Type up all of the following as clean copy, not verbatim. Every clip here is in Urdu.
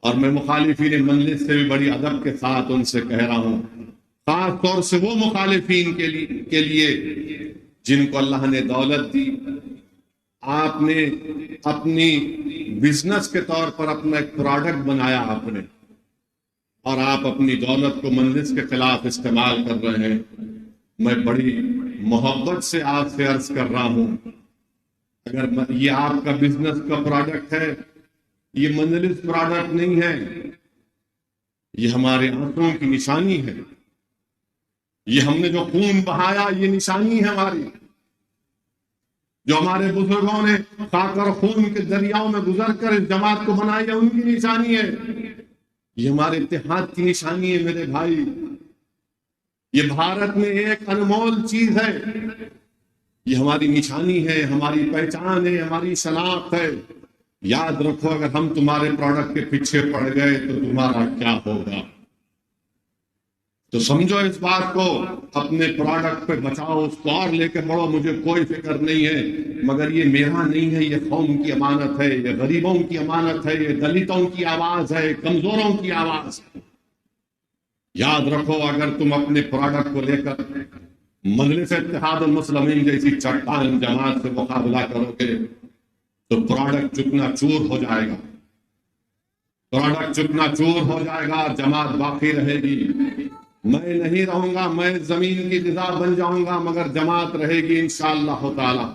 اور میں مخالفین مجلس سے بھی بڑی ادب کے ساتھ ان سے کہہ رہا ہوں، خاص طور سے وہ مخالفین کے لیے جن کو اللہ نے دولت دی، آپ نے اپنی بزنس کے طور پر اپنا ایک پروڈکٹ بنایا آپ نے، اور آپ اپنی دولت کو مجلس کے خلاف استعمال کر رہے ہیں۔ میں بڑی محبت سے آپ سے عرض کر رہا ہوں، اگر یہ آپ کا بزنس کا پروڈکٹ ہے، یہ مجلس پروڈکٹ نہیں ہے، یہ ہمارے آنکھوں کی نشانی ہے، یہ ہم نے جو خون بہایا یہ نشانی ہے ہماری، جو ہمارے بزرگوں نے خاک اور خون کے دریاؤں میں گزر کر اس جماعت کو بنائی ہے ان کی نشانی ہے، یہ ہمارے اتحاد کی نشانی ہے میرے بھائی۔ یہ بھارت میں ایک انمول چیز ہے، یہ ہماری نشانی ہے، ہماری پہچان ہے، ہماری شناخت ہے۔ یاد رکھو، اگر ہم تمہارے پروڈکٹ کے پیچھے پڑ گئے تو تمہارا کیا ہوگا؟ تو سمجھو اس بات کو، اپنے پروڈکٹ پہ بچاؤ، اس کو اور لے کے بڑھو، مجھے کوئی فکر نہیں ہے، مگر یہ میرا نہیں ہے، یہ قوم کی امانت ہے، یہ غریبوں کی امانت ہے، یہ دلتوں کی آواز ہے، کمزوروں کی آواز ہے۔ یاد رکھو، اگر تم اپنے پروڈکٹ کو لے کر مجلس اتحاد المسلمین جیسی چٹان جماعت سے مقابلہ کرو گے تو پروڈکٹ چکنا چور ہو جائے گا، پروڈکٹ چکنا چور ہو جائے گا، جماعت باقی رہے گی۔ میں نہیں رہوں گا، میں زمین کی غذا بن جاؤں گا، مگر جماعت رہے گی انشاءاللہ تعالی۔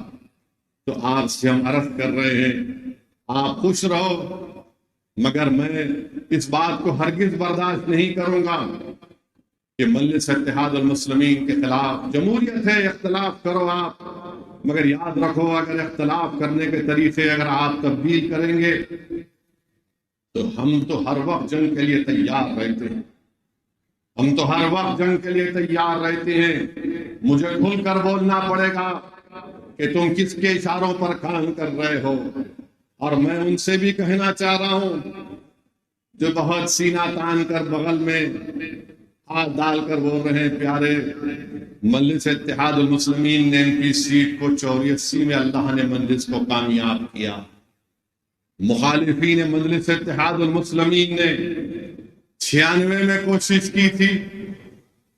تو آپ سے ہم عرض کر رہے ہیں، آپ خوش رہو، مگر میں اس بات کو ہرگز برداشت نہیں کروں گا کہ مجلس اتحاد المسلمین کے خلاف، جمہوریت ہے، اختلاف کرو آپ، مگر یاد رکھو اگر اختلاف کرنے کے طریقے اگر آپ تبدیل کریں گے تو ہم تو ہر وقت جنگ کے لیے تیار رہتے ہیں، ہم تو ہر وقت جنگ کے لیے تیار رہتے ہیں۔ مجھے کھل کر بولنا پڑے گا کہ تم کس کے اشاروں پر کام کر رہے ہو، اور میں ان سے بھی کہنا چاہ رہا ہوں جو بہت سینہ تان کر بغل میں ہاتھ ڈال کر بول رہے ہیں، پیارے مجلس اتحاد المسلمین نے ان کی سیٹ کو 84 میں اللہ نے مجلس کو کامیاب کیا، مخالفین مجلس اتحاد المسلمین نے 96 میں کوشش کی تھی،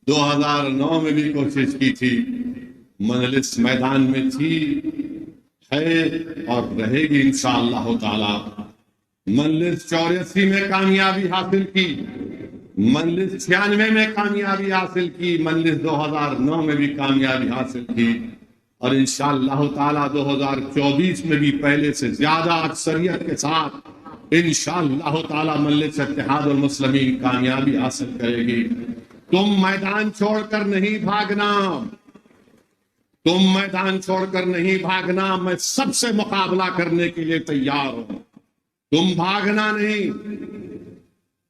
2009 میں بھی کوشش کی تھی، مجلس میدان میں تھی، ہے اور رہے گی انشاءاللہ تعالی۔ مجلس 84 میں کامیابی حاصل کی، مجلس 96 میں کامیابی حاصل کی، مجلس 2009 میں بھی کامیابی حاصل کی، اور انشاءاللہ تعالی 2024 میں بھی پہلے سے زیادہ اکثریت کے ساتھ انشاءاللہ تعالی مجلس اتحاد المسلمین کامیابی حاصل کرے گی۔ تم میدان چھوڑ کر نہیں بھاگنا، تم میدان چھوڑ کر نہیں بھاگنا، میں سب سے مقابلہ کرنے کے لیے تیار ہوں، تم بھاگنا نہیں۔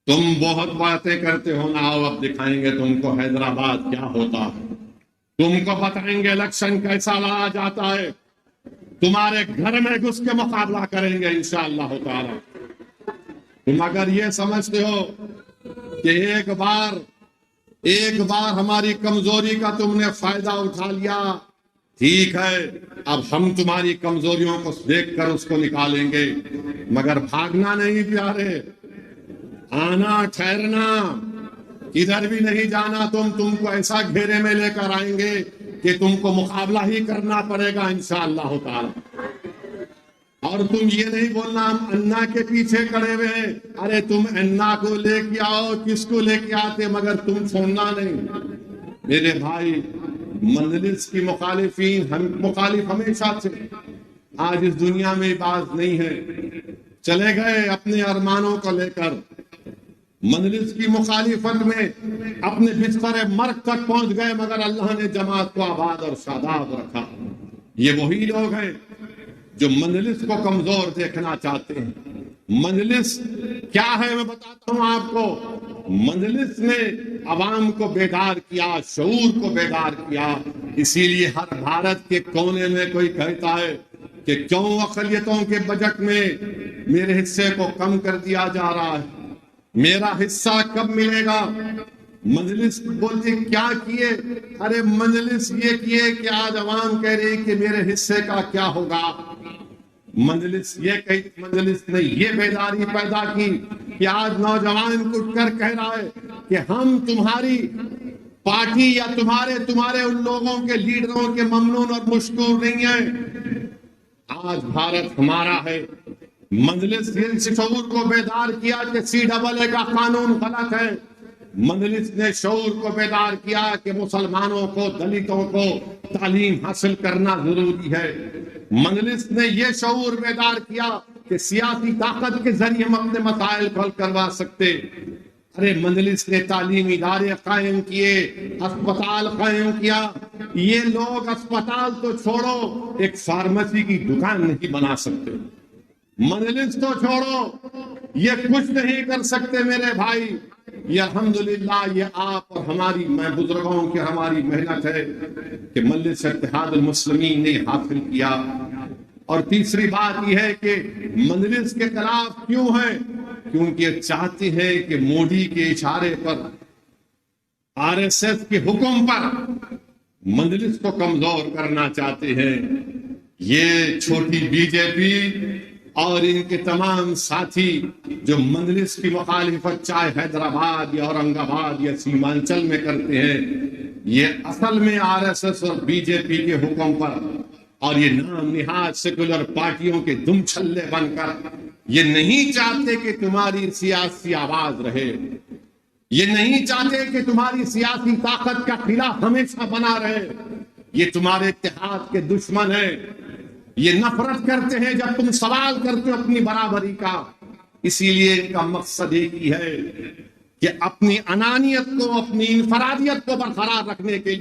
تم بہت باتیں کرتے ہو نا، آؤ اب دکھائیں گے تم کو حیدرآباد کیا ہوتا ہے، تم کو بتائیں گے الیکشن کیسا لڑا جاتا ہے، تمہارے گھر میں گھس کے مقابلہ کریں گے انشاءاللہ تعالی۔ تم اگر یہ سمجھتے ہو کہ ایک بار ہماری کمزوری کا تم نے فائدہ اٹھا لیا، ٹھیک ہے، اب ہم تمہاری کمزوریوں کو دیکھ کر اس کو نکالیں گے، مگر بھاگنا نہیں پیارے، آنا ٹھہرنا، کدھر بھی نہیں جانا، تم کو ایسا گھیرے میں لے کر آئیں گے کہ تم کو مقابلہ ہی کرنا پڑے گا انشاءاللہ تعالی۔ اور تم یہ نہیں بولنا ہم انا کے پیچھے کھڑے ہوئے ہیں، ارے تم انا کو لے کے آؤ، کس کو لے کے آتے، مگر تم چھوڑنا نہیں۔ میرے بھائی، مجلس کی مخالفین، ہم مخالف ہمیشہ سے، آج اس دنیا میں بات نہیں ہے، چلے گئے اپنے ارمانوں کو لے کر، مجلس کی مخالفت میں اپنے بستر مرگ تک پہنچ گئے، مگر اللہ نے جماعت کو آباد اور شاداب رکھا۔ یہ وہی لوگ ہیں جو مجلس کو کمزور دیکھنا چاہتے ہیں۔ مجلس کیا ہے میں بتاتا ہوں آپ کو، مجلس نے عوام کو بیدار کیا، شعور کو بیدار کیا، اسی لیے ہر بھارت کے کونے میں کوئی کہتا ہے کہ کیوں اقلیتوں کے بجٹ میں میرے حصے کو کم کر دیا جا رہا ہے، میرا حصہ کب ملے گا؟ مجلس بولتی کیا کیے؟ ارے مجلس یہ کیے کہ آج عوام کہہ رہی کہ میرے حصے کا کیا ہوگا۔ مجلس نے یہ بیداری پیدا کی کہ آج نوجوان اٹھ کر کہہ رہا ہے کہ ہم تمہاری پارٹی یا تمہارے ان لوگوں کے لیڈروں کے ممنون اور مشکور نہیں ہیں. آج بھارت ہمارا ہے. مجلس نے اس شعور کو بیدار کیا کہ CAA کا قانون غلط ہے. مجلس نے شعور کو بیدار کیا کہ مسلمانوں کو، دلتوں کو تعلیم حاصل کرنا ضروری ہے. مجلس نے یہ شعور بیدار کیا کہ سیاسی طاقت کے ذریعے ہم اپنے مسائل کو حل کروا سکتے. ارے مجلس نے تعلیمی ادارے قائم کیے، اسپتال قائم کیا. یہ لوگ اسپتال تو چھوڑو، ایک فارمیسی کی دکان نہیں بنا سکتے. مجلس تو چھوڑو، یہ کچھ نہیں کر سکتے میرے بھائی. یہ الحمدللہ یہ آپ اور ہماری بزرگوں کی ہماری محنت ہے کہ مجلس اتحاد المسلمین نے حاصل کیا. اور تیسری بات یہ ہے کہ مجلس کے خلاف کیوں ہے؟ کیونکہ چاہتے ہیں کہ مودی کے اشارے پر، RSS کے حکم پر مجلس کو کمزور کرنا چاہتے ہیں. یہ چھوٹی BJP اور ان کے تمام ساتھی جو مجلس کی مخالفت چاہے حیدرآباد یا اورنگ آباد یا سیمانچل میں کرتے ہیں، یہ اصل میں RSS اور BJP کے حکم پر اور یہ نام نہاد سیکولر پارٹیوں کے دم چھلے بن کر یہ نہیں چاہتے کہ تمہاری سیاسی آواز رہے. یہ نہیں چاہتے کہ تمہاری سیاسی طاقت کا خلاف ہمیشہ بنا رہے. یہ تمہارے اتحاد کے دشمن ہیں. یہ نفرت کرتے ہیں جب تم سوال کرتے ہو اپنی برابری کا. اسی لیے ان کا مقصد ایک ہی ہے کہ اپنی انانیت کو، اپنی انفرادیت کو برقرار رکھنے کے لیے